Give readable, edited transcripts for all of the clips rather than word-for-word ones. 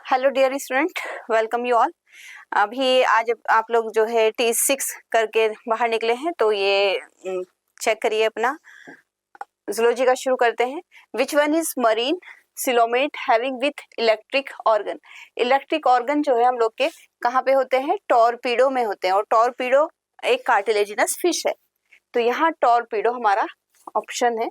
Hello dear student, welcome you all. अभी आज आप लोग जो है T6 करके बाहर निकले हैं, तो ये चेक करिए अपना जूलॉजी का। शुरू करते हैं। Which one is marine coelomate having with electric organ. Electric organ जो है हम लोग के कहाँ पे होते हैं? टॉर्पीडो में होते हैं, और टॉर्पीडो एक कार्टिलेजिनस फिश है। तो यहाँ टॉर्पीडो हमारा ऑप्शन है।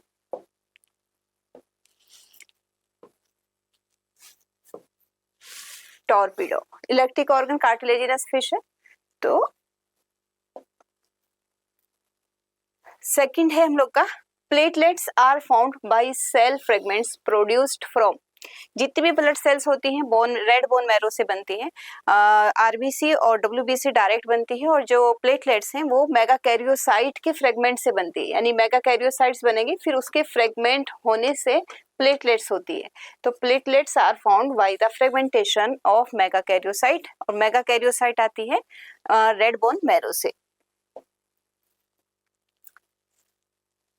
Torpedo electric organ cartilaginous fish है। तो सेकंड है हम लोग का, platelets are found by cell fragments produced from. जितनी भी ब्लड सेल्स होती हैं बोन, रेड बोन मैरो से बनती हैं। आरबीसी और डब्ल्यूबीसी डायरेक्ट बनती है, और जो प्लेटलेट्स हैं वो मेगाकैरियोसाइट के फ्रेगमेंट से बनती है। यानी मेगाकैरियोसाइट्स बनेगी, फिर उसके फ्रेगमेंट होने से प्लेटलेट्स होती है। तो platelets are found by the fragmentation of megakaryocyte, और मेगाकैरियोसाइट आती है रेड बोन मैरो से।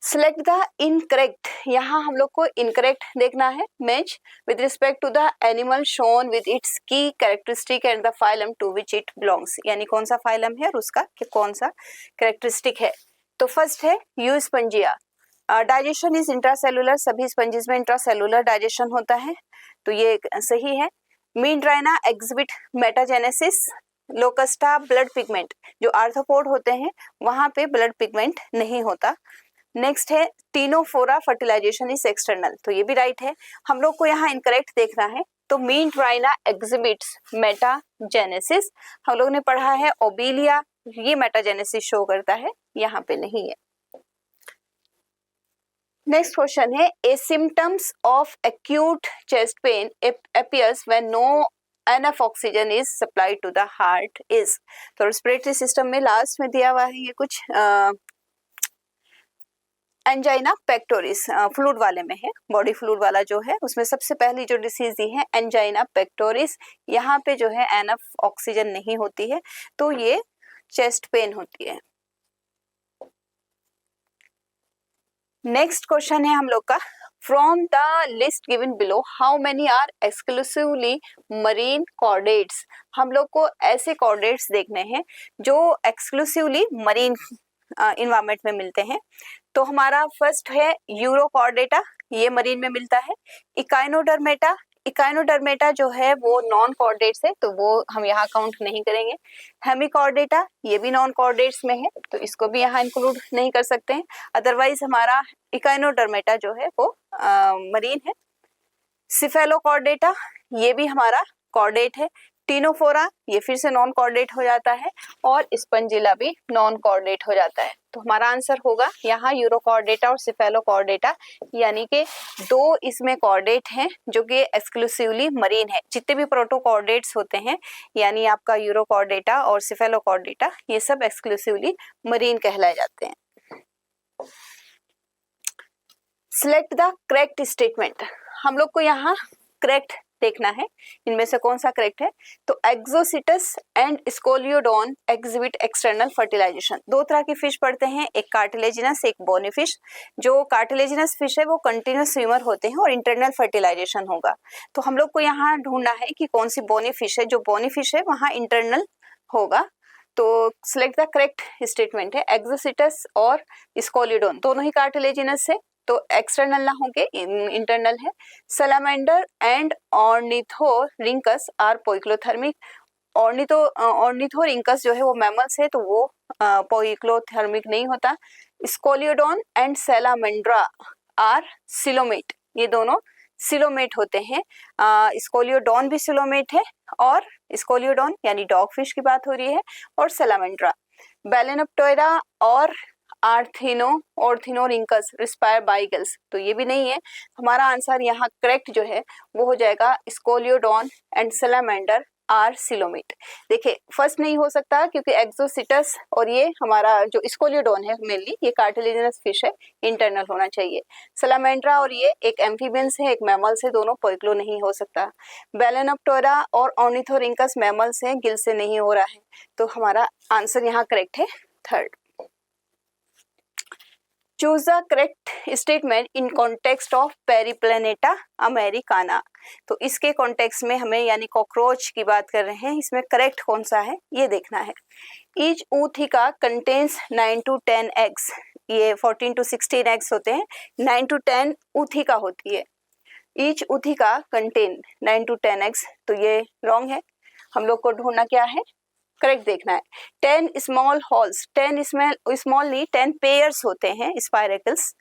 Select the incorrect. यहाँ हम लोग को इनकरेक्ट देखना है। Match with respect to the animal shown with its key characteristic and the phylum to which it belongs. यानी कौन सा फाइलम है और उसका कौन सा कैरेक्टरिस्टिक है। तो फर्स्ट है Euspongia. Digestion is intracellular. सभी स्पंजिस में इंट्रासेलुलर डाइजेशन होता है, तो ये सही है। Meandrina exhibit metagenesis. Locusta blood pigment. जो आर्थ्रोपोड होते हैं वहां पे ब्लड पिगमेंट नहीं होता। नेक्स्ट है टीनोफोरा फर्टिलाइजेशन इज एक्सटर्नल। तो ये भी राइट है। हम लोग को यहाँ इनकरेक्ट देखना है। तो मीनराइना एग्जिबिट्स मेटाजेनेसिस। हम लोग ने पढ़ा है ओबेलिया, ये मेटाजेनेसिस शो करता है, यहाँ पे नहीं है। नेक्स्ट क्वेश्चन है, a symptoms of acute chest pain appears when no enough oxygen is supplied to the heart is. तो रेस्पिरेटरी सिस्टम में लास्ट में दिया हुआ है ये कुछ एंजाइना पेक्टोरिस फ्लूइड वाले में है। बॉडी फ्लूइड वाला जो है उसमें सबसे पहली जो डिसीज दी है एंजाइना पेक्टोरिस। यहाँ पे जो है एनफ ऑक्सीजन नहीं होती है, तो ये चेस्ट पेन होती है। नेक्स्ट क्वेश्चन है हम लोग का, from the list given below how many are exclusively marine chordates. हम लोग को ऐसे कॉर्डेट्स देखने हैं जो एक्सक्लूसिवली मरीन इन्वायरमेंट में मिलते हैं। तो हमारा फर्स्ट है यूरोकॉर्डेटा, ये मरीन में मिलता है। इकाइनोडर्मेटा, इकाइनोडर्मेटा जो है वो नॉन कॉर्डेट्स है, तो वो हम यहाँ काउंट नहीं करेंगे। हेमिकॉर्डेटा, ये भी नॉन कॉर्डेट्स में है, तो इसको भी यहाँ इंक्लूड नहीं कर सकते हैं। अदरवाइज हमारा इकाइनोडर्मेटा जो है वो मरीन है। सिफेलोकॉर्डेटा, ये भी हमारा कॉर्डेट है। टीनोफोरा, ये फिर से नॉन कॉर्डेट हो जाता है, और स्पंजिला भी नॉन कॉर्डेट हो जाता है। तो हमारा आंसर होगा यहाँ यूरोकॉर्डेटा और सिफेलोकॉर्डेटा, यानी कि दो इसमें कॉर्डेट हैं जो कि एक्सक्लूसिवली मरीन है। जितने भी प्रोटोकॉर्डेट्स होते हैं, यानी आपका यूरोकॉर्डेटा और सिफेलोकॉर्डेटा, ये सब एक्सक्लूसिवली मरीन कहलाए जाते हैं। Select the correct statement. हम लोग को यहाँ करेक्ट देखना है, इनमें से कौन सा करेक्ट है। तो Exocoetus and Scoliodon exhibit external fertilisation. दो तरह की फिश पढ़ते हैं, एक कार्टिलेजिनस, एक बोनी फिश। जो कार्टिलेजिनस फिश है वो कंटिन्यूस स्विमर होते हैं और इंटरनल फर्टिलाइजेशन होगा। तो हम लोग को यहाँ ढूंढना है कि कौन सी बोनी फिश है। जो बोनी फिश है वहाँ इंटरनल होगा। तो सिलेक्ट द करेक्ट स्टेटमेंट है एक्सोसिटस और स्कोलियोडोन, दोनों ही कार्टिलेजिनस है, तो एक्सटर्नल ना होंगे, इंटरनल है। Salamander and Ornithorhynchus are poikilothermic. Ornithorhynchus जो है वो मैमल्स है, तो वो पोइक्लोथर्मिक नहीं होता। स्कोलियोडोन एंड सैलामेंड्रा आर सिलोमेट, ये दोनों सिलोमेट होते हैं। स्कोलियोडोन भी सिलोमेट है, और स्कोलियोडोन यानी डॉग फिश की बात हो रही है, और सैलामेंड्रा। बैलेनोप्टेरा और ऑर्थिनोरिंकस रिस्पायर बाइगल्स, तो ये भी नहीं है। हमारा आंसर यहाँ करेक्ट जो है वो हो जाएगा स्कोलियोडोन एंड सैलामेंडर आर सिलोमेट। देखिए फर्स्ट नहीं हो सकता क्योंकि एक्सोसिटस और ये हमारा जो स्कोलियोडोन है मेनली ये कार्टिलेजिनस फिश है, इंटरनल होना चाहिए। सैलामेंड्रा और ये एक एम्फीबियंस है, एक मैमल्स है, दोनों पोइक्लो नहीं हो सकता। बैलेनोप्टेरा और ऑर्निथोरिंकस मैमल्स हैं, गिल से नहीं हो रहा है, तो हमारा आंसर यहाँ करेक्ट है third. Choose the correct statement in context of Periplaneta americana. तो इसके कॉन्टेक्स्ट में हमें यानी कॉकरोच की बात कर रहे हैं, इसमें करेक्ट कौन सा है ये देखना है। ईच ऊथिका कंटेन्स 9 to 10 एग्स, ये 14 to 16 एग्स होते हैं, 9 to 10 ऊथिका होती है। ईच ऊथिका कंटेन 9 to 10 एग्स, तो ये रॉन्ग है। हम लोग को ढूंढना क्या है, करेक्ट देखना है। 10 स्मॉल हॉल्स, 10 स्मॉल नहीं 10 पेयर्स होते हैं spiracles.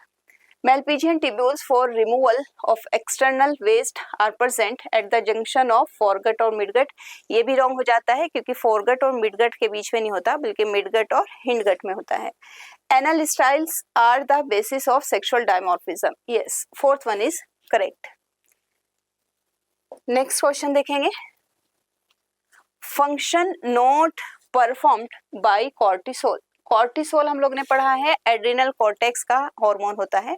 Malpighian tubules for removal of external waste are present at the junction of foregut और midgut। ये भी रॉन्ग हो जाता है क्योंकि foregut और midgut के बीच में नहीं होता बल्कि midgut और hindgut में होता है। Anal styles are the basis of sexual dimorphism। Yes, fourth one is correct। Next question देखेंगे, function not performed by cortisol. Cortisol हम लोग ने पढ़ा है एड्रिनल कॉर्टेक्स का हार्मोन होता है,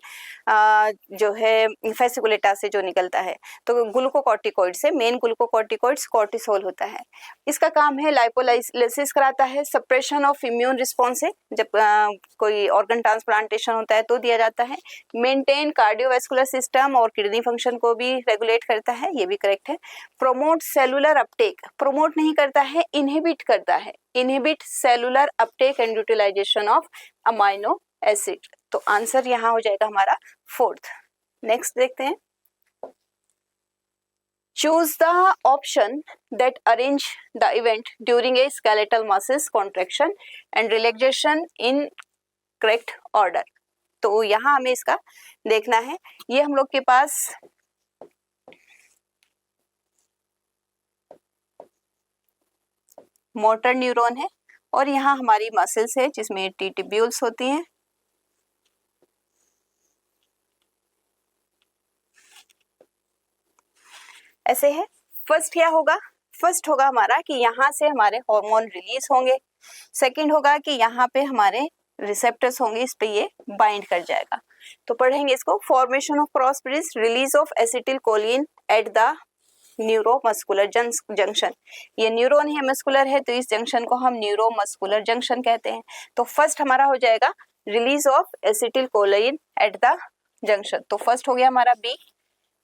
जो है फेसिकुलेटा से जो निकलता है। तो ग्लूकोकॉर्टिकॉइड से मेन ग्लूकोकॉर्टिकॉइड्स कॉर्टिसोल होता है। इसका काम है लाइपोलाइसिस कराता है, सप्रेशन ऑफ इम्यून रिस्पॉन्स है, जब कोई ऑर्गन ट्रांसप्लांटेशन होता है तो दिया जाता है। मेंटेन कार्डियोवैस्कुलर सिस्टम और किडनी फंक्शन को भी रेगुलेट करता है, ये भी करेक्ट है। प्रोमोट सेलुलर अपटेक, प्रोमोट नहीं करता है इनहिबिट करता है, inhibit cellular uptake and utilisation of amino acid. तो आंसर यहाँ हो जाएगा हमारा फोर्थ। नेक्स्ट देखते हैं, choose the option that arrange the event during a skeletal muscles contraction and relaxation in correct order. तो यहाँ हमें इसका देखना है, ये हम लोग के पास मोटर न्यूरॉन है और यहाँ हमारी मसल्स है जिसमें टी ट्यूब्यूल्स होती हैं। ऐसे है। फर्स्ट क्या होगा, फर्स्ट होगा हमारा कि यहाँ से हमारे हार्मोन रिलीज होंगे। सेकंड होगा कि यहाँ पे हमारे रिसेप्टर्स होंगे, इस पे ये बाइंड कर जाएगा। तो पढ़ेंगे इसको, formation of cross bridge, release of acetylcholine at the neuromuscular junction. ये न्यूरॉन है मस्कुलर है तो इस जंक्शन को हम न्यूरोमस्कुलर जंक्शन कहते हैं। तो फर्स्ट हमारा हो जाएगा release of acetylcholine at the junction, तो फर्स्ट हो गया हमारा बी।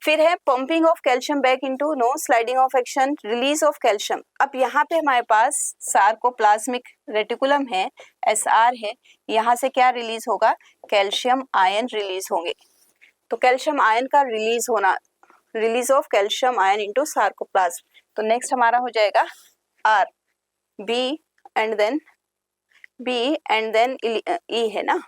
फिर है pumping of calcium back into no sliding of action, release of calcium. अब यहाँ पे हमारे पास सार्कोप्लाज्मिक रेटिकुलम है, एसआर है, यहाँ से क्या रिलीज होगा, कैल्शियम आयन रिलीज होंगे। तो कैल्शियम आयन का रिलीज होना, release of calcium ion into sarcoplasm. तो नेक्स्ट हमारा हो जाएगा आर, बी एंड देन ई है ना।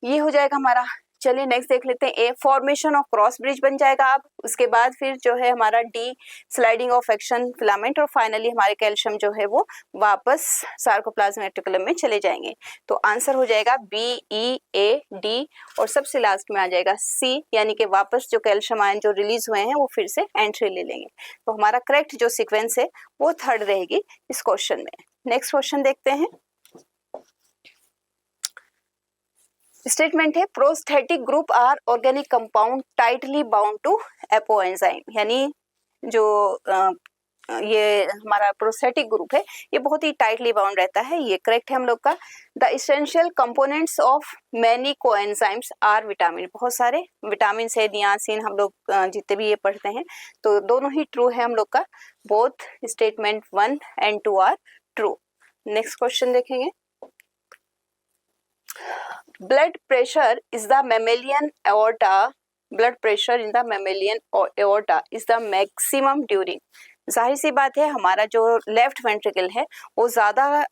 ये हो जाएगा हमारा। चलिए नेक्स्ट देख लेते हैं, a formation of cross bridge बन जाएगा। अब उसके बाद फिर जो है हमारा D sliding of action filament और फाइनली हमारे कैल्शियम जो है वो वापस सार्कोप्लाज्म रेटिकुलम में चले जाएंगे। तो आंसर हो जाएगा बी ई ए डी और सबसे लास्ट में आ जाएगा सी, यानी कि वापस जो कैल्शियम आयन जो रिलीज हुए हैं वो फिर से एंट्री ले लेंगे। तो हमारा करेक्ट जो सीक्वेंस है वो थर्ड रहेगी इस क्वेश्चन में। नेक्स्ट क्वेश्चन देखते हैं, स्टेटमेंट है prosthetic group are organic compound tightly bound to apoenzyme, यानी जो ये हमारा प्रोस्थेटिक ग्रुप है ये बहुत ही टाइटली बाउंड रहता है, ये करेक्ट है हम लोग का। The essential components of many coenzymes are vitamin, बहुत सारे विटामिन है, नियासिन, हम लोग जितने भी ये पढ़ते हैं तो दोनों ही ट्रू है हम लोग का, both statement 1 and 2 are true. Next question देखेंगे, blood pressure is the mammalian aorta, blood pressure in the mammalian aorta is the maximum during, जाहिर सी बात है हमारा जो लेफ्ट वेंट्रिकल है वो ज़्यादा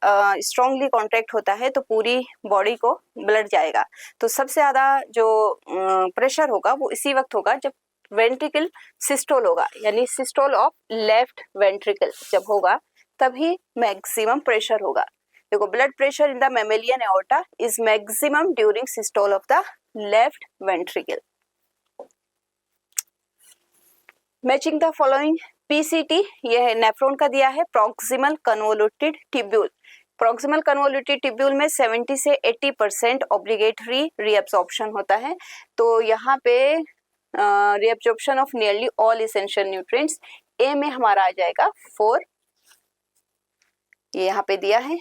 स्ट्रांगली कॉन्ट्रैक्ट होता है तो पूरी बॉडी को ब्लड जाएगा। तो सबसे ज़्यादा जो प्रेशर होगा वो इसी वक्त होगा जब वेंट्रिकल सिस्टोल होगा, यानी सिस्टोल ऑफ लेफ्ट वेंट्रिकल जब होगा तभी मैक्सिमम प्रेशर होगा। देखो, blood pressure in the mammalian aorta is maximum during systole of the left ventricle. Matching the following PCT, ये है नेफ्रॉन का दिया है, proximal convoluted tubule. Proximal convoluted tubule में 70 से 80% ऑब्लिगेटरी रीअब्सॉर्प्शन होता है। तो यहाँ पे reabsorption of nearly all essential nutrients, A में हमारा आ जाएगा 4, ये यहाँ पे दिया है।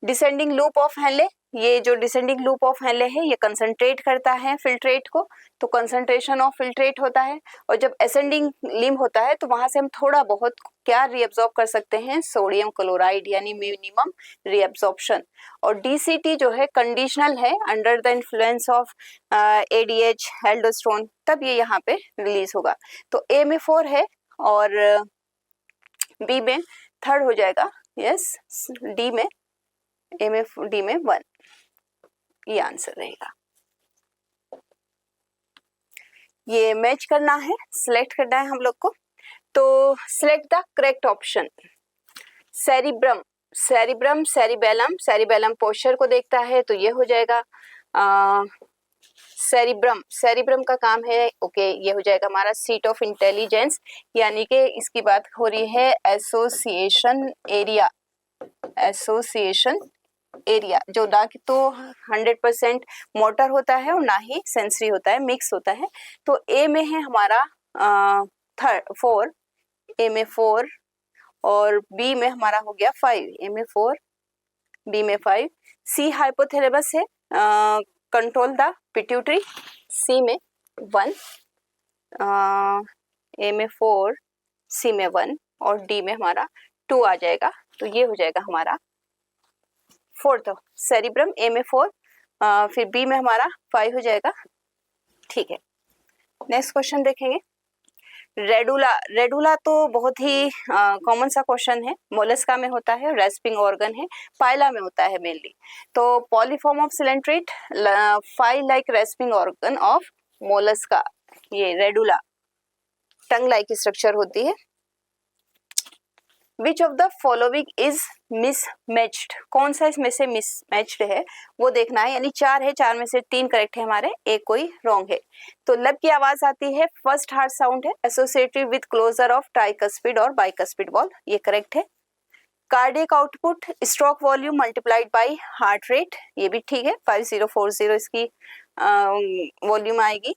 डिसेंडिंग लूप ऑफ हेनले, ये जो डिसेंडिंग लूप ऑफ हेनले है ये कंसंट्रेट करता है फिल्ट्रेट को, तो कंसंट्रेशन ऑफ फिल्ट्रेट होता है। और जब असेंडिंग लिम्ब होता है तो वहां से हम थोड़ा बहुत क्या रीअब्सॉर्ब कर सकते हैं, सोडियम क्लोराइड, यानी मिनिमम रीअब्सॉर्प्शन। और डीसीटी जो है कंडीशनल है, under the influence of ADH aldosterone, तब ये यहाँ पे रिलीज होगा। तो ए में 4 है और बी में 3rd हो जाएगा, यस, डी में, ए में डी में 1, ये आंसर रहेगा। ये मैच करना है, सिलेक्ट करना है हम लोग को। तो select the correct option. Cerebrum, cerebrum, cerebellum, cerebellum posture को देखता है तो ये हो जाएगा सेरिब्रम, सेरिब्रम का काम है, ओके, ये हो जाएगा हमारा सीट ऑफ इंटेलिजेंस, यानी कि इसकी बात हो रही है एसोसिएशन एरिया, एसोसिएशन एरिया, जो ना कि तो 100% मोटर होता है और ना ही सेंसरी होता है, मिक्स होता है। तो ए में है हमारा 4, ए में 4 और बी में हमारा हो गया 5, ए में 4, बी में 5। सी हाइपोथैलेमस है, कंट्रोल द पिट्यूटरी, सी में 1, ए में 4, सी में 1 और डी में हमारा 2 आ जाएगा। तो ये हो जाएगा हमारा 4th सेरिब्रम, ए में 4, फिर बी में हमारा 5 हो जाएगा। ठीक है, नेक्स्ट क्वेश्चन देखेंगे। रेडुला, रेडुला तो बहुत ही कॉमन सा क्वेश्चन है, मोलस्का में होता है, रेस्पिंग ऑर्गन है, पाइला में होता है मेनली। तो polyform of coelenterate, file like respiring organ of Mollusca, ये रेडुला टंग लाइक स्ट्रक्चर होती है। Which of the following is mismatched, कौन सा इसमें से मिसमैच्ड है वो देखना है, यानी 4 है, 4 में से 3 करेक्ट है हमारे, एक कोई रॉन्ग है। तो लब की आवाज आती है, फर्स्ट हार्ट साउंड है, associated with closure of tricuspid और बाइकस्पिड वॉल, ये करेक्ट है। Cardiac output, stroke volume multiplied by heart rate, ये भी ठीक है, 5040 इसकी वॉल्यूम आएगी।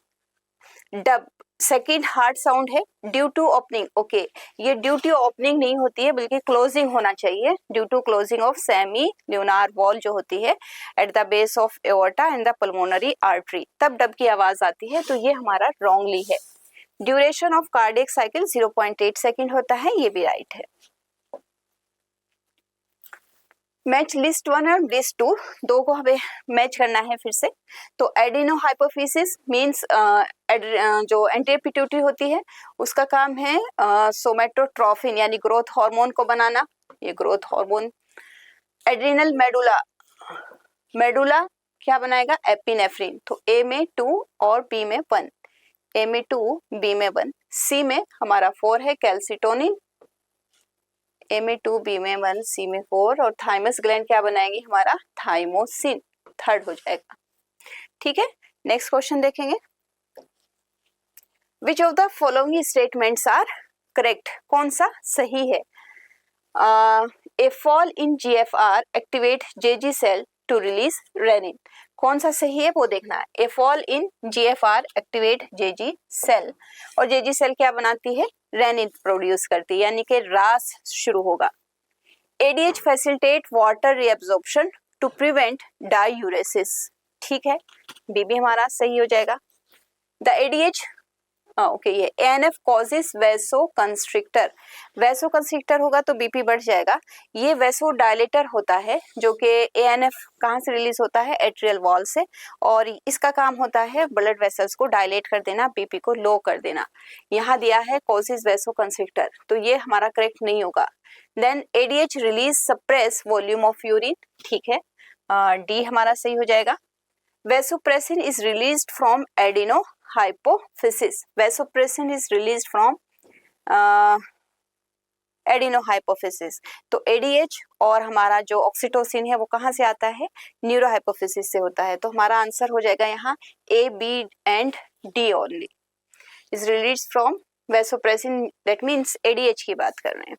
डब सेकेंड हार्ट साउंड है, ड्यू टू ओपनिंग, ओके, ये ड्यू टू ओपनिंग नहीं होती है बल्कि क्लोजिंग होना चाहिए, due to closing of semilunar valve जो होती है at the base of aorta and the pulmonary artery, तब डब की आवाज आती है, तो ये हमारा रॉन्गली है। Duration of cardiac cycle 0.8 second होता है, ये भी राइट है। मैच लिस्ट 1 और लिस्ट 2, दो को हमें मैच करना है फिर से। तो एडिनो हाइपोफिसिस मीन्स जो एंटीरियर पिट्यूटरी होती है उसका काम है सोमेटोट्रोफिन यानी ग्रोथ हार्मोन को बनाना, ये growth hormone. Adrenal medulla, medulla क्या बनाएगा, एपिनेफ्रिन, तो ए में 2 और बी में 1, ए में 2 बी में 1। सी में हमारा 4 है, कैल्सिटोनिन, ए में 2 बी में 1 सी में 4, और थाइमस ग्लैंड क्या बनाएगी हमारा, थाइमोसिन, 3rd हो जाएगा। ठीक है, नेक्स्ट क्वेश्चन देखेंगे। Which of the following statements are correct, कौन सा सही है। A fall in GFR activate JG cell to release renin, कौन सा सही है वो देखना है। A fall in GFR activate JG cell, और जेजी सेल क्या बनाती है, रेनिन प्रोड्यूस करती है, यानी कि रास शुरू होगा। ADH facilitate water reabsorption to prevent diuresis, ठीक है, बी भी हमारा सही हो जाएगा। द एडीएच ओके, ये ANF causes vasoconstrictor, vasoconstrictor होगा तो बीपी बढ़ जाएगा। ये वैसो डायलेटर होता है जो कि एएनएफ कहाँ से रिलीज होता है, एट्रियल वॉल से, और इसका काम होता है ब्लड वेसल्स को डायलेट कर देना, बीपी को लो कर देना। यहाँ दिया है कॉजेस वैसो कंस्ट्रिक्टर, तो ये हमारा करेक्ट नहीं होगा। Then ADH release suppress volume of urine, ठीक है, डी हमारा सही हो जाएगा। Vasopressin is released from adenohypophysis. Vasopressin is released from adenohypophysis. तो ADH और हमारा जो ऑक्सीटोसिन है वो कहाँ से आता है, न्यूरोहाइपोफिसिस से होता है। तो हमारा आंसर हो जाएगा यहाँ A, B and D only is released from vasopressin. That means ADH की बात कर रहे हैं।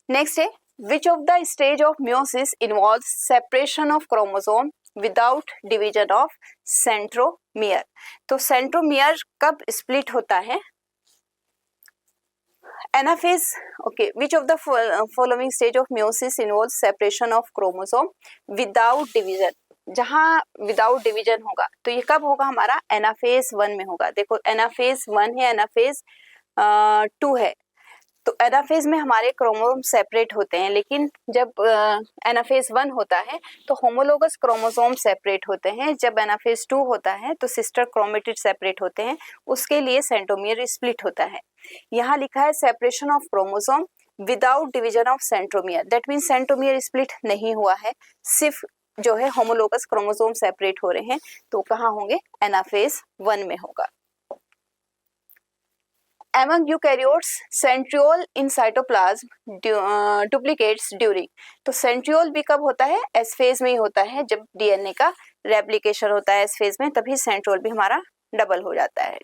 नेक्स्ट है, which of the stage of meiosis involves separation of chromosome without division of centromere? तो सेंट्रोमियर कब स्प्लिट होता है, anaphase, okay, which of the following stage of meiosis involve separation of chromosome without division. जहाँ without division होगा तो ये कब होगा, हमारा एनाफेज 1 में होगा। देखो एनाफेज 1 है, एनाफेज 2 है। तो एनाफेज में हमारे क्रोमोसोम सेपरेट होते हैं, लेकिन जब एनाफेज 1 होता है तो होमोलोगस क्रोमोसोम सेपरेट होते हैं। जब एनाफेज 2 होता है तो सिस्टर क्रोमेटिड सेपरेट होते हैं, उसके लिए सेंट्रोमियर स्प्लिट होता है। यहाँ लिखा है separation of chromosome without division of centromere, that mean centromere split नहीं हुआ है, सिर्फ जो है होमोलोगस क्रोमोसोम सेपरेट हो रहे हैं। तो कहाँ होंगे, एनाफेज 1 में होगा। Among eukaryotes, centriole in cytoplasm duplicates during, तो सेंट्रियोल भी कब होता है, एस फेज में ही होता है। जब डीएनए का रेप्लिकेशन होता है एस फेज में, तभी सेंट्रियोल भी हमारा डबल हो जाता है।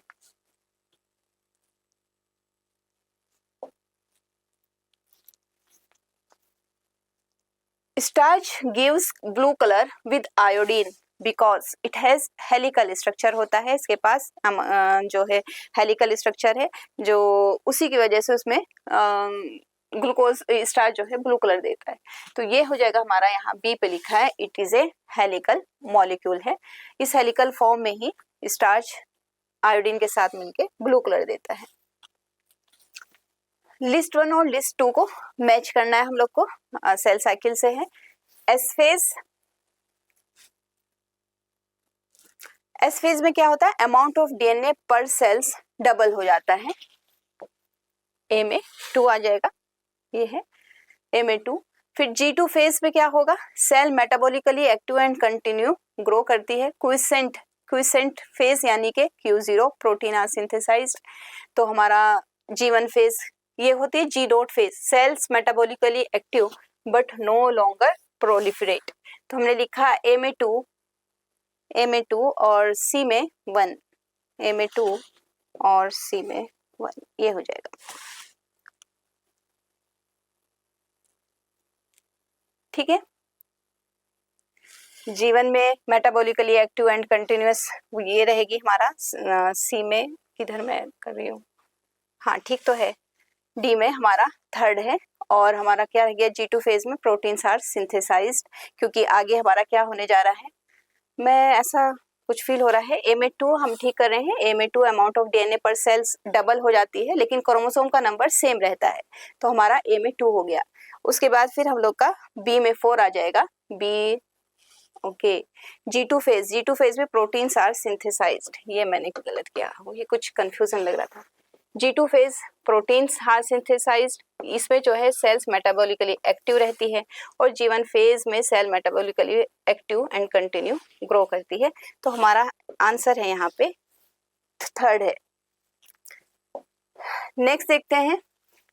Starch gives blue colour with iodine because it has helical structure होता है, इसके पास जो है हेलिकल स्ट्रक्चर है, जो उसी की वजह से उसमें ग्लूकोज स्टार्च जो है ब्लू कलर देता है। तो ये हो जाएगा हमारा, यहाँ बी पे लिखा है it is a helical molecule है। इस हेलिकल फॉर्म में ही स्टार्च आयोडीन के साथ मिलके ब्लू कलर देता है। लिस्ट 1 और लिस्ट 2 को मैच करना है हम लोग को, सेल साइकिल से है। एस फेज में क्या होता है, अमाउंट ऑफ डीएनए पर सेल्स डबल हो जाता है, ए में 2 आ जाएगा, ये है ए में 2। फिर G2 फेज में क्या होगा, cell metabolically active and continue grow करती है। क्विसेंट फेज यानी कि Q0 प्रोटीन आर सिंथेसाइज्ड। तो हमारा G1 फेज ये होती है G0 phase, cells metabolically active but no longer proliferate. तो हमने लिखा ए में 2 और सी में 1, ए में 2 और सी में 1, ये हो जाएगा। ठीक है, जीवन में मेटाबॉलिकली एक्टिव एंड कंटिन्यूअस ये रहेगी हमारा, सी में किधर मैं कर रही हूँ, हाँ ठीक तो है, डी में हमारा थर्ड है। और हमारा क्या रह गया, G2 फेज में प्रोटीन्स आर सिंथेसाइज्ड, क्योंकि आगे हमारा क्या होने जा रहा है, मैं ऐसा कुछ फील हो रहा है। ए में 2 हम ठीक कर रहे हैं, ए में 2 अमाउंट ऑफ डीएनए पर सेल्स डबल हो जाती है, लेकिन क्रोमोसोम का नंबर सेम रहता है, तो हमारा ए में 2 हो गया। उसके बाद फिर हम लोग का बी में 4 आ जाएगा, बी ओके। G2 फेज में प्रोटीन्स आर सिंथेसाइज्ड, ये मैंने गलत किया, ये कुछ कंफ्यूजन लग रहा था। G2 phase proteins are synthesized, इसमें जो है सेल्स मेटाबॉलिकली एक्टिव रहती है, और G1 फेज में cell metabolically active and continue grow करती है। तो हमारा आंसर है यहाँ पे थर्ड है। नेक्स्ट देखते हैं,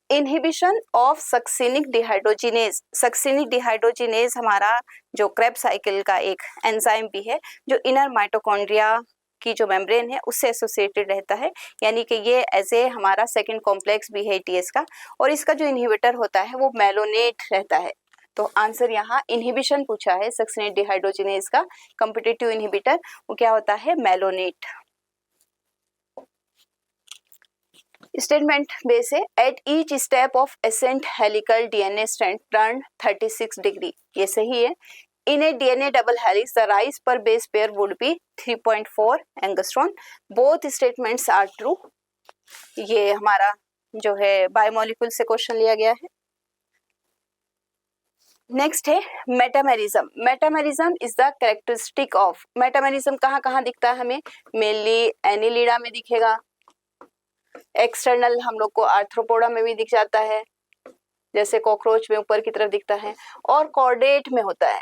inhibition of succinic dehydrogenase. Succinic dehydrogenase हमारा जो क्रेब्स साइकिल का एक एंजाइम भी है, जो इनर माइटोकॉन्ड्रिया की जो मेम्ब्रेन है उससे एसोसिएटेड रहता है, यानी कि ये एज ए हमारा सेकंड कॉम्प्लेक्स भी है टीएस का, और इसका जो इनहिबिटर होता है वो मेलोनेट रहता है। तो आंसर यहाँ इनहिबिशन पूछा है सक्सिनिक डिहाइड्रोजिनेज का, कॉम्पिटिटिव इनहिबिटर वो क्या होता है, मेलोनेट। स्टेटमेंट बेस है, at each step of ascent helical DNA strand turn 36 degree, ये सही है। In a DNA double helix the rise per base pair would be 3.4 angstrom, both statements are true. ये हमारा जो है बायोमोलिक्यूल से question लिया गया है। नेक्स्ट है metamerism. Metamerism is the characteristic of, metamerism कहाँ कहाँ दिखता है हमें, मेनली एनिलिडा में दिखेगा, एक्सटर्नल हम लोग को आर्थ्रोपोडा में भी दिख जाता है, जैसे कॉकरोच में ऊपर की तरफ दिखता है, और कॉर्डेट में होता है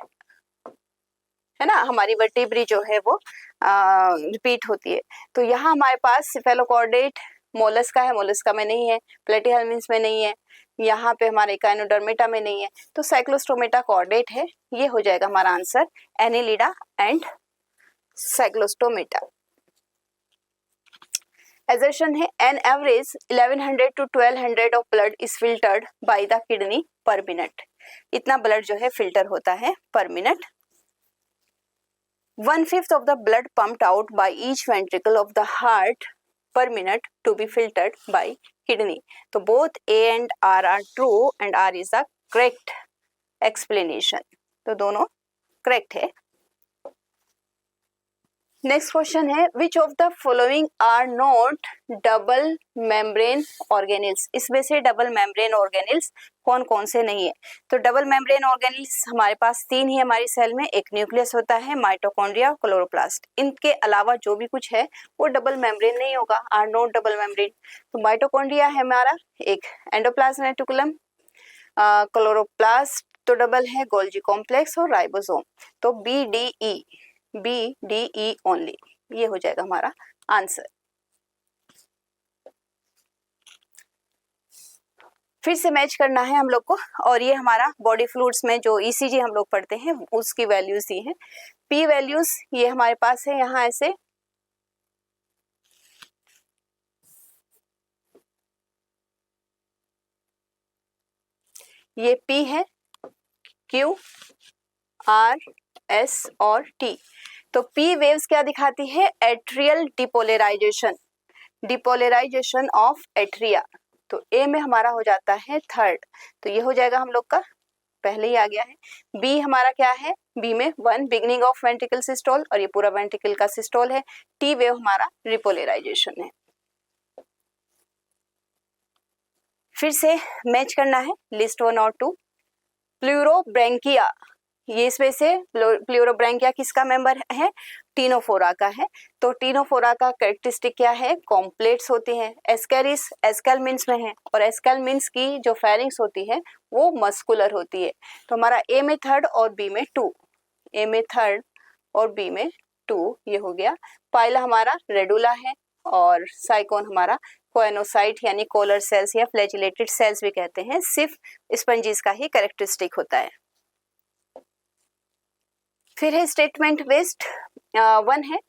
ना, हमारी वर्टिब्री जो है वो रिपीट होती है। तो यहाँ हमारे पास सिफेलोकॉर्डेट मोलस्का है, मोलस्का में नहीं है, प्लेटिहेल्मिन्थ में नहीं है, यहाँ पे हमारे इकाइनोडर्मेटा में नहीं है, तो साइक्लोस्टोमेटा कॉर्डेट है, ये हो जाएगा हमारा answer, Annelida and Cyclostomata. Assertion है, an average 1100 to 1200 of blood is filtered by the kidney per minute, इतना ब्लड जो है फिल्टर होता है पर minute. 1/5 of the blood pumped out by each ventricle of the heart per minute to be filtered by kidney. तो both A and R are true and R is the correct explanation. तो दोनों correct है. Next question है which of the following are not double membrane organelles. इसमें से double membrane organelles कौन कौन से नहीं है. तो डबल मेम्ब्रेन ऑर्गेनिल्स हमारे पास तीन ही हमारी सेल में, एक न्यूक्लियस होता है, माइटोकॉन्ड्रिया, क्लोरोप्लास्ट. इनके अलावा जो भी कुछ है वो डबल मेम्ब्रेन नहीं होगा, आर नॉट डबल मेम्ब्रेन. तो माइटोकॉन्ड्रिया है हमारा एक, एंडोप्लाज्म रेटिकुलम, क्लोरोप्लास्ट तो डबल है, गोल्जी कॉम्प्लेक्स और राइबोसोम. तो BDE ओनली, ये हो जाएगा हमारा आंसर. फिर से मैच करना है हम लोग को, और ये हमारा बॉडी फ्लूइड्स में जो ECG हम लोग पढ़ते हैं उसकी वैल्यूज दी हैं. P वैल्यूज ये हमारे पास है यहाँ ऐसे, ये P है, Q, R, S और T. तो P वेव्स क्या दिखाती है, atrial depolarisation, depolarisation of atria. तो A में हमारा हो जाता है थर्ड, तो ये हो जाएगा हम लोग का, पहले ही आ गया है. B हमारा क्या है, B में 1 बिगिनिंग ऑफ वेंट्रिकल सिस्टोल, और ये पूरा वेंट्रिकल का सिस्टोल है. T वेव हमारा रिपोलराइजेशन है. फिर से मैच करना है, लिस्ट 1 और 2. प्लूरोब्रैंकिया, ये इसमें से प्लूरोब्रैंकिया किसका मेंबर है, टीनोफोरा का है. तो टीनोफोरा का कैरेक्टरिस्टिक क्या है, कॉम्प्लेट्स होती हैं. एस्केरिस एस्केलमिन्स में है, और एस्केलमिन्स की जो फेरिंग्स होती है वो मस्कुलर होती है. तो हमारा A में थर्ड और B में 2, A में थर्ड और B में 2, ये हो गया. पाइला हमारा रेडुला है, और साइकोन हमारा कोएनोसाइट यानी कोलर सेल्स या फ्लैजिलेटेड सेल्स भी कहते हैं, सिर्फ स्पंजीज का ही कैरेक्टरिस्टिक होता है. फिर है स्टेटमेंट बेस्ड 1 है,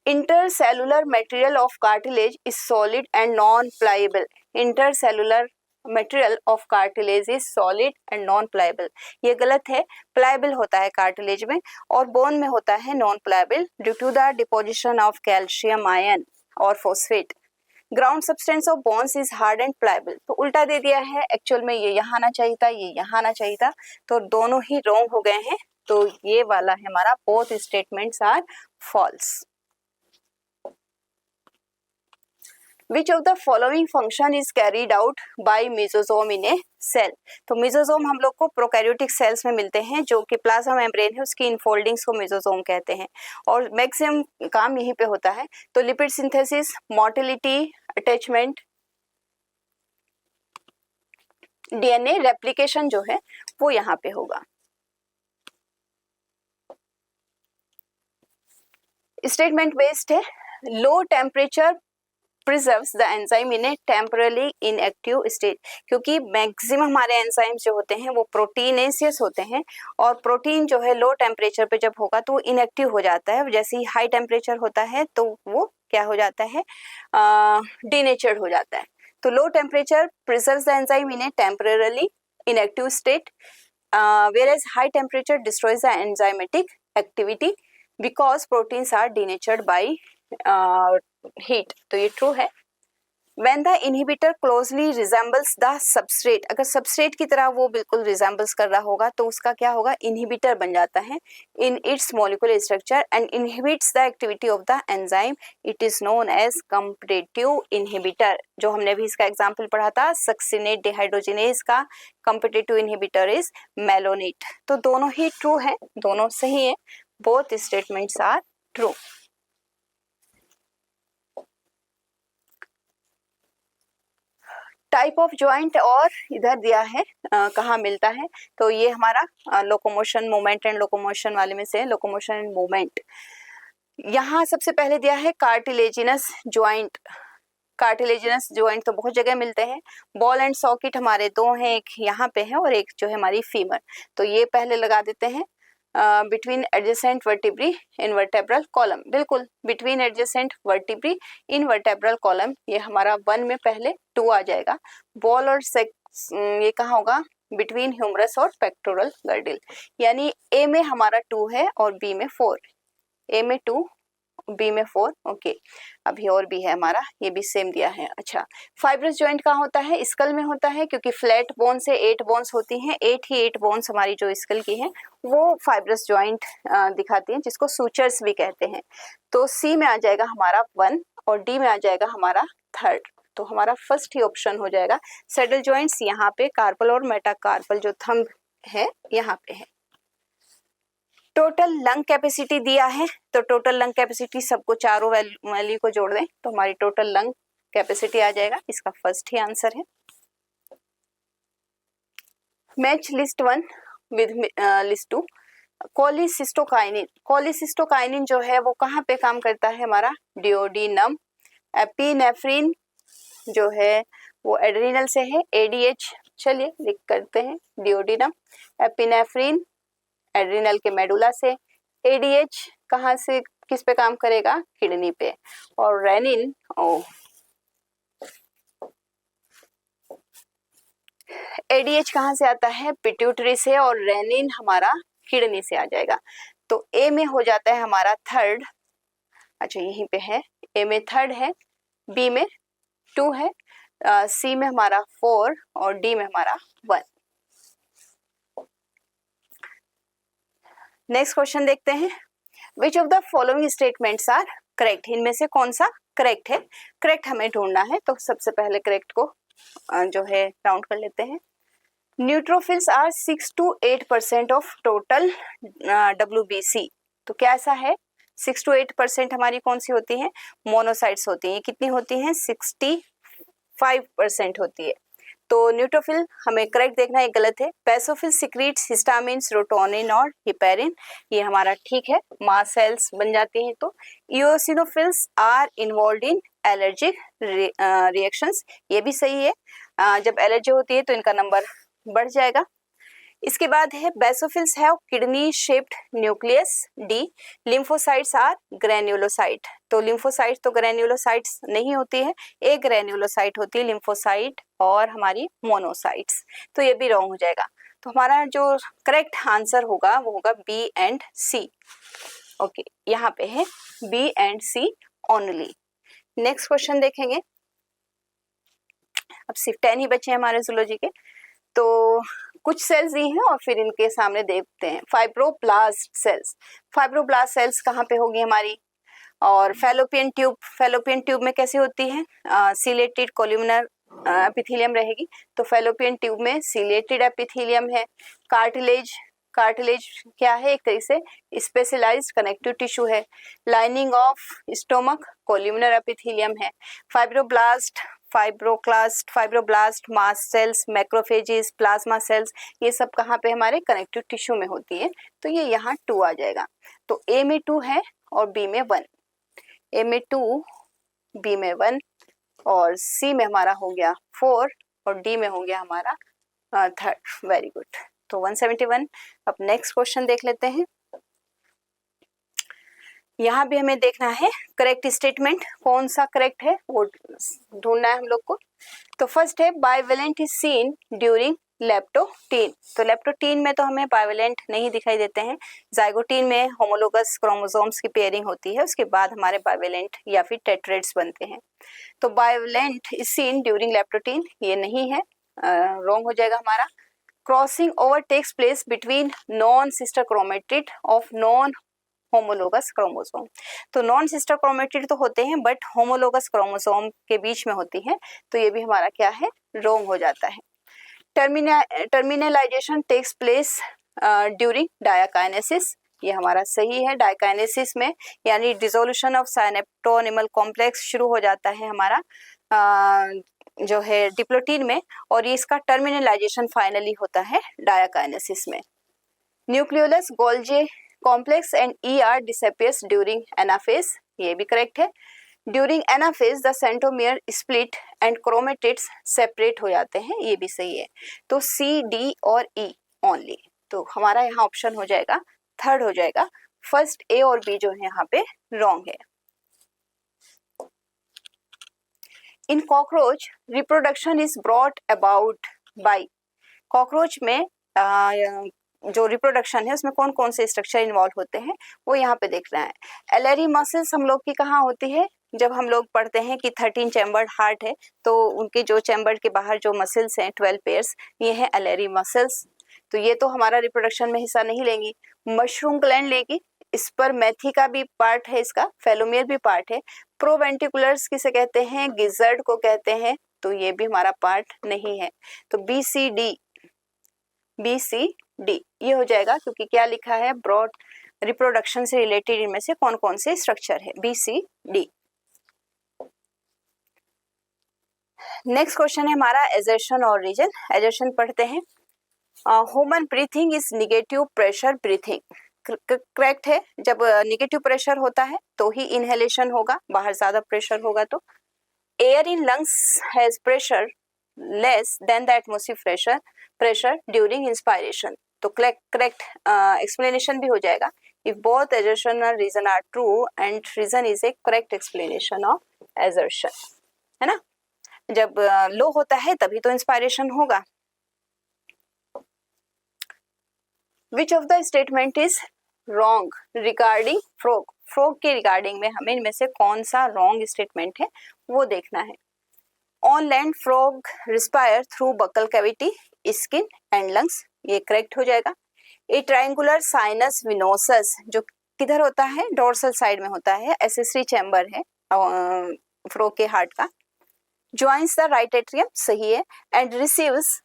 intercellular material of cartilage is solid and non pliable. Intercellular material of cartilage is solid and non pliable. ये गलत है, प्लायबल होता है कार्टिलेज में, और बोन में होता है non pliable due to the deposition of calcium ion और phosphate. Ground substance of bones is hard and pliable. तो उल्टा दे दिया है, एक्चुअल में ये यहाँ आना चाहिए था, ये यहाँ आना चाहिए था, तो दोनों ही रॉन्ग हो गए हैं. तो ये वाला है हमारा, both statements are false. Which of the following function is carried out by mesosome in a cell? तो मेसोसोम हम लोग को प्रोकैरियोटिक सेल्स में मिलते हैं, जो कि प्लाज्मा मेम्ब्रेन है उसकी इनफोल्डिंग्स को मेसोसोम कहते हैं, और मैक्सिमम काम यहीं पे होता है. तो lipid synthesis, motility, attachment, DNA replication जो है वो यहाँ पे होगा. स्टेटमेंट बेस्ड है, low temperature preserves the enzyme in A temporarily inactive state. क्योंकि मैक्सिमम हमारे एंजाइम्स जो होते हैं वो प्रोटीनेसियस होते हैं, और प्रोटीन जो है लो टेम्परेचर पे जब होगा तो वो इनएक्टिव हो जाता है. जैसे ही हाई टेम्परेचर होता है तो वो क्या हो जाता है, डीनेचर्ड हो जाता है. तो low temperature preserves the enzyme in A temporarily inactive state, whereas high temperature destroys the enzymatic activity because proteins are denatured by heat. तो ये ट्रू है. When the inhibitor closely resembles the substrate, अगर substrate की तरह वो बिल्कुल resembles कर रहा होगा तो उसका क्या होगा, inhibitor बन जाता है in its molecular structure and inhibits the activity of the enzyme. It is known as competitive inhibitor. जो हमने भी इसका एग्जाम्पल पढ़ा था, सक्सिनेट डिहाइड्रोजिनेज का competitive inhibitor is malonate. तो दोनों ही ट्रू है, दोनों सही है. Both statements are true. Type of joint और इधर दिया है कहाँ मिलता है. तो ये हमारा लोकोमोशन, मोमेंट एंड लोकोमोशन वाले में से है, लोकोमोशन एंड मोमेंट. यहाँ सबसे पहले दिया है कार्टिलेजिनस ज्वाइंट. कार्टिलेजिनस ज्वाइंट तो बहुत जगह मिलते हैं. बॉल एंड सॉकेट हमारे दो हैं, एक यहाँ पे है और एक जो है हमारी फीमर. तो ये पहले लगा देते हैं between adjacent vertebrae in vertebral column. बिल्कुल between adjacent vertebrae in vertebral column, ये हमारा 1 में पहले 2 आ जाएगा. बॉल और ये कहाँ होगा, बिटवीन ह्यूमरस और पेक्टोरल गर्डिल. यानी A में हमारा 2 है और B में 4. A में 2 बी में 4, ओके। अभी और भी है हमारा, ये भी सेम दिया है। अच्छा, फाइब्रस जॉइंट कहाँ होता है? स्कल में होता है, क्योंकि फ्लैट बोन से 8 बोन्स होती हैं, 8 बोन्स हमारी जो स्कल की हैं वो फाइब्रस जॉइंट दिखाती हैं, जिसको सूचर्स भी कहते हैं। तो सी में आ जाएगा हमारा 1 और डी में आ जाएगा हमारा 3rd। तो हमारा फर्स्ट ही ऑप्शन हो जाएगा। सैडल जॉइंट्स यहाँ पे कार्पल और मेटाकार्पल जो थंब है यहाँ पे है। टोटल लंग कैपेसिटी दिया है, तो टोटल लंग कैपेसिटी सबको चारों वैल्यू को जोड़ दें तो हमारी टोटल लंग कैपेसिटी आ जाएगा। इसका फर्स्ट ही आंसर है। Match list 1 with list 2। Cholecystokinin, cholecystokinin जो है वो कहाँ पे काम करता है? हमारा डिओडिनम। एपिनेफ्रिन जो है वो एड्रिनल से है, एडीएच। चलिए लिख करते हैं, डिओडिनम, एपिनेफ्रिन एड्रिनल के मेडुला से, एडीएच कहाँ से किस पे काम करेगा? किडनी पे। और रेनिन एडीएच कहाँ से आता है? पिट्यूटरी से, और रेनिन हमारा किडनी से आ जाएगा। तो ए में हो जाता है हमारा 3rd। अच्छा यहीं पे है, ए में 3rd है, बी में 2 है, सी में हमारा 4 और डी में हमारा 1। नेक्स्ट क्वेश्चन देखते हैं। Which of the following statements are correct? इनमें से कौन सा करेक्ट है? करेक्ट हमें ढूंढना है, तो सबसे पहले करेक्ट को जो है काउंट कर लेते हैं। Neutrophils are 6 to 8% of total WBC। तो क्या ऐसा है? 6 to 8% हमारी कौन सी होती है? मोनोसाइट्स होती हैं। कितनी होती हैं? 65% होती है। तो न्यूट्रोफिल हमें करेक्ट देखना है, गलत है। बेसोफिल सिक्रीट्स हिस्टामिन, सेरोटोनिन और हिपेरिन, ये हमारा ठीक है, मास्ट सेल्स बन जाती हैं। तो eosinophils are involve in allergic reactions, ये भी सही है। जब एलर्जी होती है तो इनका नंबर बढ़ जाएगा। इसके बाद है basophils have kidney shaped nucleus. D, lymphocytes are granulocyte. तो लिम्फोसाइट तो ग्रेन्युलोसाइट्स नहीं होती है, एक ग्रेन्युलोसाइट होती है लिम्फोसाइट और हमारी मोनोसाइट्स। तो ये भी रॉन्ग हो जाएगा। तो हमारा जो करेक्ट आंसर होगा वो होगा बी एंड सी। ओके, यहाँ पे है B and C only. Next question देखेंगे। अब सिर्फ 10 ही बचे हैं हमारे जूलॉजी के। तो कुछ सेल्स दी हैं और फिर इनके सामने देखते हैं। फाइब्रोब्लास्ट सेल्स, फाइब्रोब्लास्ट सेल्स कहाँ पे होगी हमारी? और फैलोपियन ट्यूब, फैलोपियन ट्यूब में कैसे होती है? सिलेटेड कोल्यूमिनर एपिथेलियम रहेगी, तो फैलोपियन ट्यूब में सिलेटेड एपिथेलियम है। कार्टिलेज, कार्टिलेज क्या है? एक तरीके से स्पेशलाइज्ड कनेक्टिव टिश्यू है। Lining of stomach columnar epithelium है। Fibroblast, fibroclast, fibroblast, mast cells, macrophages, plasma cells, ये सब कहाँ पे हमारे कनेक्टिव टिश्यू में होती है। तो ये यहाँ 2 आ जाएगा। तो ए में 2 है और बी में 1। ए में 2, बी में 1 और सी में हमारा हो गया 4 और डी में हो गया हमारा 3rd। Very good. तो 171। अब नेक्स्ट क्वेश्चन देख लेते हैं। यहाँ भी हमें देखना है करेक्ट स्टेटमेंट कौन सा करेक्ट है वो ढूंढना है हम लोग को। तो फर्स्ट है bivalent is seen during leptotene. तो लेप्टोटीन में तो हमें बाइवेलेंट नहीं दिखाई देते हैं। जाइगोटीन में होमोलोगस क्रोमोसोम्स की पेयरिंग होती है, उसके बाद हमारे बाइवेलेंट या फिर टेट्रेट्स बनते हैं। तो bivalent is seen during leptotene ये नहीं है, रॉन्ग हो जाएगा हमारा। Crossing over takes place between non sister chromatid of non homologous chromosome. तो नॉन सिस्टर क्रोमेटिड तो होते हैं बट होमोलोगस क्रोमोसोम के बीच में होती है, तो ये भी हमारा क्या है? रॉन्ग हो जाता है। टर्मिनलाइजेशन टेक्स प्लेस ड्यूरिंग डायाकाइनेसिस, ये हमारा सही है। डायकाइनेसिस में यानी डिसोल्यूशन ऑफ साइनेप्टोनिमल कॉम्प्लेक्स शुरू हो जाता है हमारा जो है डिप्लोटीन में, और ये इसका टर्मिनलाइजेशन फाइनली होता है डायाकाइनेसिस में। Nucleolus Golgi complex and ER disappears during anaphase, ये भी करेक्ट है। During anaphase the centromere split and chromatids separate हो जाते हैं, ये भी सही है। तो C, D और E ओनली। तो हमारा यहाँ ऑप्शन हो जाएगा 3rd हो जाएगा। फर्स्ट A और B जो है यहाँ पे रॉन्ग है। इन cockroach reproduction is brought about by, cockroach में जो रिप्रोडक्शन है उसमें कौन कौन से स्ट्रक्चर इन्वॉल्व होते हैं वो यहाँ पे देखना है। एलरी मसल्स हम लोग की कहाँ होती है, जब हम लोग पढ़ते हैं कि 13 चैम्बर्ड हार्ट है तो उनके जो चैम्बर के बाहर जो मसल्स हैं 12 पेयर्स, ये हैं एलरी मसल्स। तो ये तो हमारा रिप्रोडक्शन में हिस्सा नहीं लेंगी। मशरूम ग्लैंड लेगी, इस पर मैथी का भी पार्ट है, इसका फेलोमियर भी पार्ट है। प्रोवेंटिकुलर्स किसे कहते हैं, गिजर्ड को कहते हैं, तो ये भी हमारा पार्ट नहीं है। तो बी सी डी ये हो जाएगा, क्योंकि क्या लिखा है, ब्रॉड रिप्रोडक्शन से रिलेटेड इनमें से कौन कौन से स्ट्रक्चर है, BCD। नेक्स्ट क्वेश्चन है हमारा एजर्शन और रीजन। एजर्शन पढ़ते हैं, human breathing is negative pressure breathing. Correct है, जब निगेटिव प्रेशर होता है तो ही इनहेलेशन होगा, बाहर ज्यादा प्रेशर होगा तो। Air in lungs has pressure less than the atmospheric pressure during inspiration. तो करेक्ट एक्सप्लेनेशन भी हो जाएगा। इफ बोथ assertion और reason are true and reason is a correct explanation of assertion, है ना। जब लो होता है तभी तो इंस्पायरेशन होगा। विच of the statement is wrong regarding frog. Frog के रिगार्डिंग में हमें इनमें से कौन सा रॉन्ग स्टेटमेंट है वो देखना है। On land frog respire through buccal cavity, skin and lungs, ये करेक्ट हो जाएगा। ए ट्रायंगुलर साइनस विनोसस जो किधर होता है, डोर्सल साइड में होता है, एसेसरी चैम्बर है फ्रॉग के हार्ट का। ज्वाइंस द राइट एट्रियम, सही है। And receives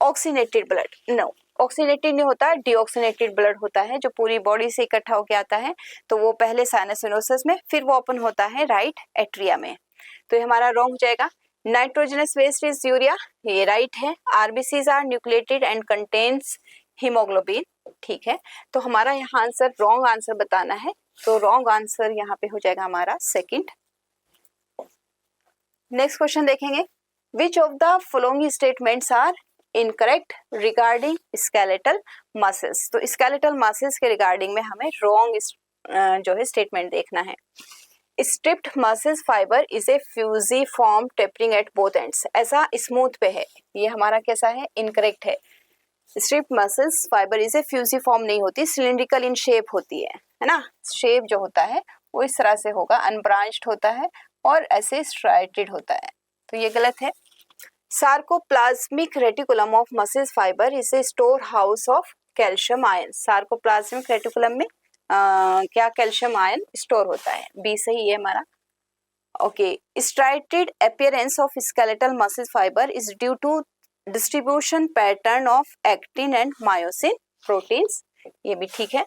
oxygenated blood, no oxygenated नहीं होता, डीऑक्सीनेटेड ब्लड होता है जो पूरी बॉडी से इकट्ठा होकर आता है, तो वो पहले साइनस विनोसस में, फिर वो ओपन होता है राइट एट्रिया में, तो ये हमारा रॉन्ग हो जाएगा। नाइट्रोजनस वेस्ट इज यूरिया, ये राइट है। RBCs are nucleated and contains haemoglobin, ठीक है। तो हमारा यहाँ आंसर रॉन्ग आंसर बताना है, तो रॉन्ग आंसर यहाँ पे हो जाएगा हमारा सेकंड। नेक्स्ट क्वेश्चन देखेंगे, which of the following statements are incorrect regarding skeletal muscles. तो स्केलेटल मसल्स के रिगार्डिंग में हमें रॉन्ग जो है स्टेटमेंट देखना है। Striped muscles fibre is a fusiform tapering at both ends, ऐसा स्मूथ पे है, ये हमारा कैसा है, इनकरेक्ट है। Striped muscles fibre is a fusiform नहीं होती, सिलिंड्रिकल इन शेप होती है ना। शेप जो होता है वो इस तरह से होगा, अनब्रांच्ड होता है और ऐसे स्ट्राइटेड होता है, तो ये गलत है। Sarcoplasmic reticulum of muscles fibre is A store house of calcium ion. Sarcoplasmic reticulum में क्या कैल्शियम आयन स्टोर होता है, बी सही है हमारा। Okay, striated appearance of skeletal muscle fibre is due to distribution pattern of actin and myosin proteins, ये भी ठीक है।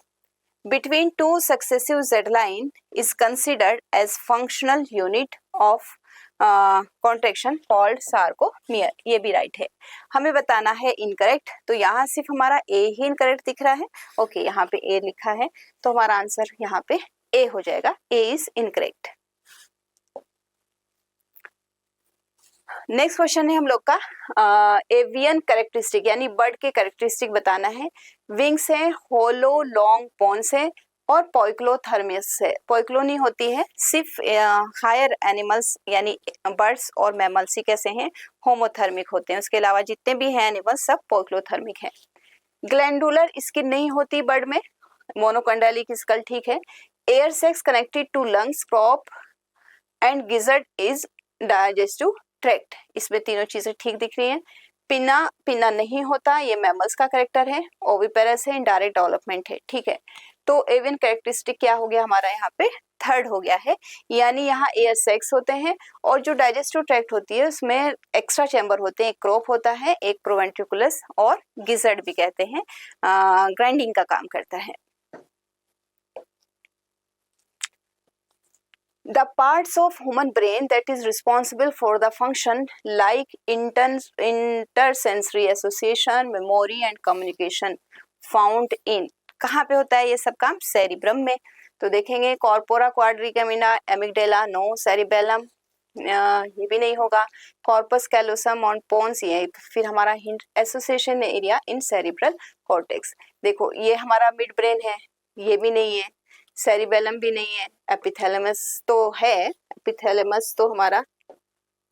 Between two successive Z line is considered as functional unit of contraction called sarcomere, ये भी right है। हमें बताना है इनकरेक्ट, तो यहाँ सिर्फ हमारा ए ही इनकरेक्ट दिख रहा है। ओके, यहाँ पे ए लिखा है तो हमारा आंसर यहाँ पे ए हो जाएगा, ए इज इनकरेक्ट। नेक्स्ट क्वेश्चन है हम लोग का एवियन कैरेक्टरिस्टिक, यानी बर्ड के कैरेक्टरिस्टिक बताना है। विंग्स है, होलो लॉन्ग पोन्स है और पॉइक्लोथर्मियस है। पॉइक्लो नहीं होती है, सिर्फ हायर एनिमल्स यानी बर्ड्स और मैमल्स ही कैसे हैं, होमोथर्मिक होते हैं, उसके अलावा जितने भी हैं एनिमल्स सब पॉइक्लोथर्मिक हैं। ग्लैंडुलर स्किन नहीं होती बर्ड में, मोनोकॉन्डाइलिक स्कल ठीक है। Air sacs connected to lungs, crop and gizzard is digestive tract, इसमें तीनों चीजें ठीक दिख रही हैं। पिना नहीं होता, ये मैमल्स का कैरेक्टर है। ओविपेरस है, इनडायरेक्ट डेवलपमेंट है, ठीक है। तो एवियन कैरेक्टरिस्टिक क्या हो गया हमारा यहाँ पे, थर्ड हो गया है, यानी यहाँ एयर सेक्स होते हैं और जो डाइजेस्टिव ट्रैक्ट होती है उसमें एक्स्ट्रा चैम्बर होते हैं, एक क्रॉप होता है, एक प्रोवेंट्रिकुलस और गिजर्ड भी कहते हैं, ग्राइंडिंग का काम करता है। The parts of human brain that is responsible for the function like intersensory association, memory and communication found in, कहाँ पे होता है ये सब काम, सेरिब्रम में। तो देखेंगे कॉर्पोरा क्वाड्रिगेमिना, एमिगडेला, नो, सेरिबेलम ये भी नहीं होगा। कॉर्पस कैलोसम ऑन पोन्स, ये फिर हमारा hint association area in cerebral cortex. देखो ये हमारा मिड ब्रेन है, ये भी नहीं है, सेरिबेलम भी नहीं है, एपिथैलेमस तो है, एपिथैलेमस तो हमारा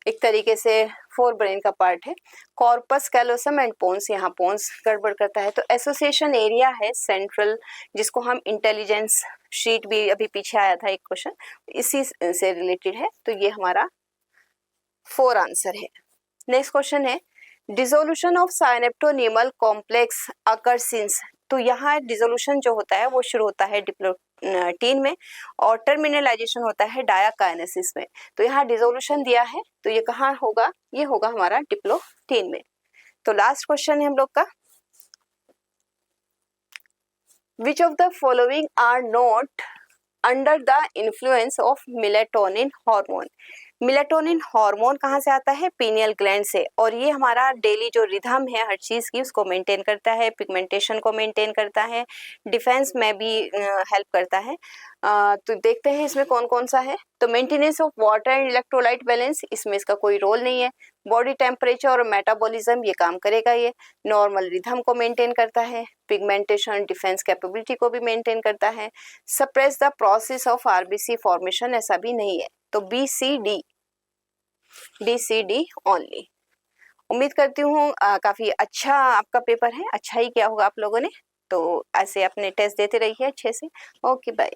एक तरीके से फोर ब्रेन का पार्ट है। कॉर्पस कैलोसम एंड पोन्स, यहाँ पोन्स गड़बड़ करता है। तो एसोसिएशन एरिया है सेंट्रल, जिसको हम इंटेलिजेंस शीट भी अभी पीछे आया था एक क्वेश्चन, इसी से रिलेटेड है। तो ये हमारा 4 आंसर है। नेक्स्ट क्वेश्चन है dissolution of synaptonemal complex occur since. तो यहाँ डिसोल्यूशन जो होता है वो शुरू होता है डिप्लोटीन में और टर्मिनलाइजेशन होता है डायाकाइनेसिस में। तो यहाँ डिसोल्यूशन दिया है, तो ये कहाँ होगा, ये होगा हमारा डिप्लोटीन में। तो लास्ट क्वेश्चन है हम लोग का, which of the following are not under the influence of melatonin hormone. Melatonin hormone कहाँ से आता है, पीनियल ग्लैंड से, और ये हमारा डेली जो रिदम है हर चीज की उसको मेंटेन करता है, पिगमेंटेशन को मेंटेन करता है, डिफेंस में भी हेल्प करता है। तो देखते हैं इसमें कौन कौन सा है। तो maintenance of water and electrolyte balance, इसमें इसका कोई रोल नहीं है। बॉडी टेम्परेचर और मेटाबॉलिज्म, ये काम करेगा। ये नॉर्मल रिदम को मेंटेन करता है, पिगमेंटेशन डिफेंस कैपेबिलिटी को भी मेंटेन करता है। Suppress the process of RBC formation, ऐसा भी नहीं है। तो BCD ओनली। उम्मीद करती हूँ काफी अच्छा आपका पेपर है, अच्छा ही किया होगा आप लोगों ने। तो ऐसे अपने टेस्ट देते रहिए अच्छे से। Okay bye.